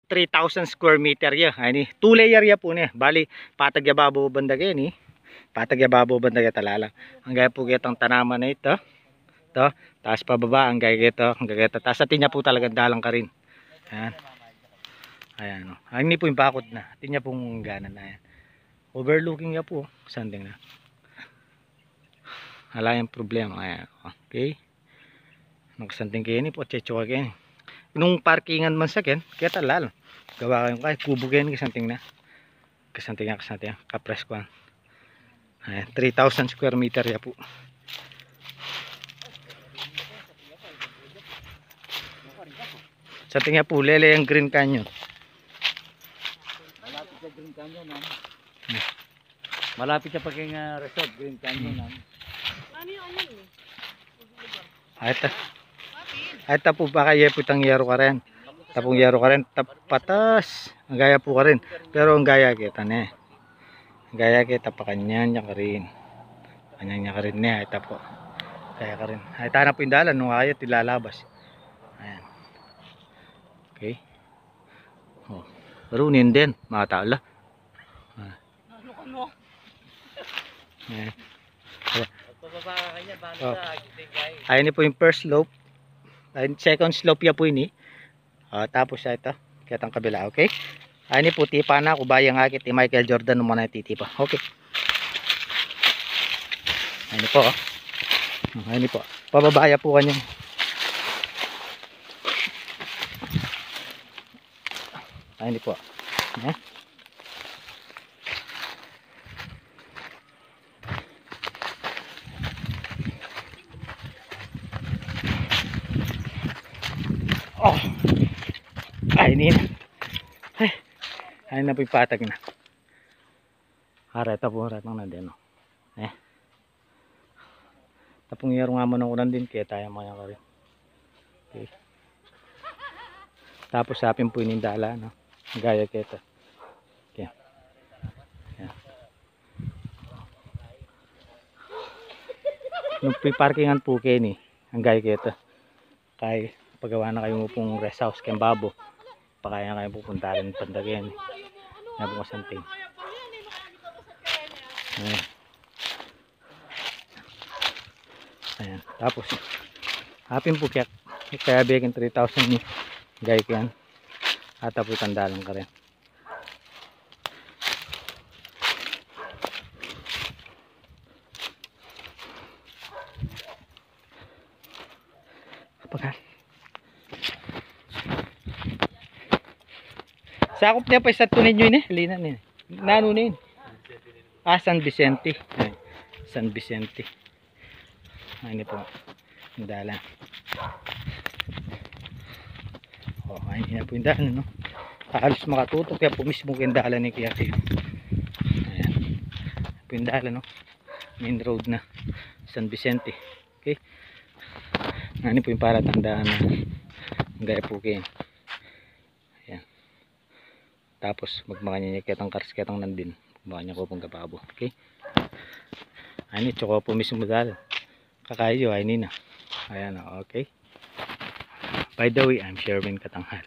3,000 square meter ya. Ini 2 layer ya po ni. Bali patag ya babo banda kaya ni. Patag ya babo banda kaya talala. Ang gaya po kitang tanaman na ito. Ito. Taas pababa ang gaya ito. Ang gaya ito. Taas atin niya po talagang dalang ka rin. Ayan. Ayan o. Ang po yung bakod na. Atin niya pong ganan na yan. Overlooking niya po. Sanding na. Hala yung problema. Ayan. Okay. Nagsanting kayo ni po. Checho kayo ni. Nung parkingan man sa ken. Kaya talal. Gawa kayong kay kubo kayo ni kasanting na. Kasanting na. Kapres ko. Ayan. 3,000 square meter ya po. Santing nga po. Lele yung Green Canyon. Malapit sa Green Canyon namin. Malapit sa pagking resort, Green Canyon namin. Ano yung ano eh? Ay ta po baka yeputang yero ka rin. Tapong yero ka rin. Patas. Ang gaya po ka rin. Pero ang gaya kita ne. Ang gaya kita pa kanyan niya ka rin. Kanyan niya ka rin ne. Ay ta po. Kaya ka rin. Ay ta na po yung dalan. Nung kaya tilalabas. Ayan. Okay. Oh. Marunin din. Mga tao la. Ano ka no? Ayan. Pagpapaka ka kanya, banda Oh. sa Agitengay. Ayan po yung first slope. Ayan, second slope ya po ini. Tapos ito. Kitang kabila. Okay. Ayan po tipa na. Kubayang akit ni Michael Jordan nung mga titipa. Okay. Ayan po. Ayan po. Pababaya po kanya. Ayan po. Ayan. Oh. Ay ni. Ay na po patag na. Hareta po ratang na din no. Tapong yaro nga man unan din kaya tayo mga ka rin. Okay. Tapos sapin po inindala no. Gaya kita. Okay. Yeah. Nung parkingan po kayo ni. Ang gaya kita. Kaya pagawa na kayo pong rest house kay Babo. Pakaya kayo pupunta rin pandagyan. Yan po kasanting. Ayan. Ayan. Tapos hapin po kaya bigyan 3,000 ni gaya ko yan. At po tandalan ka rin. Kapag sakop niya pa sa tunin nyo yun eh. Halina nyo nano na yun. San Vicente. Ay, San Vicente. Ayun po. Ang dalan. Ayun na po yung dalan no. Halos makatutok kaya po mismo yung dalan ni Kuya Kyo. Ayan. Po yung dalan no. Main road na. San Vicente. Okay. Ayun po yung para tandaan na gaya po kayo. Tapos magmakanya niya kitang kars kitang nandin. Magmakanya ko pong kapabo. Okay. Ayun tsaka po mismo dal. Kakayo ay nina. Ayan okay. By the way, I'm Sherwin Katanghal.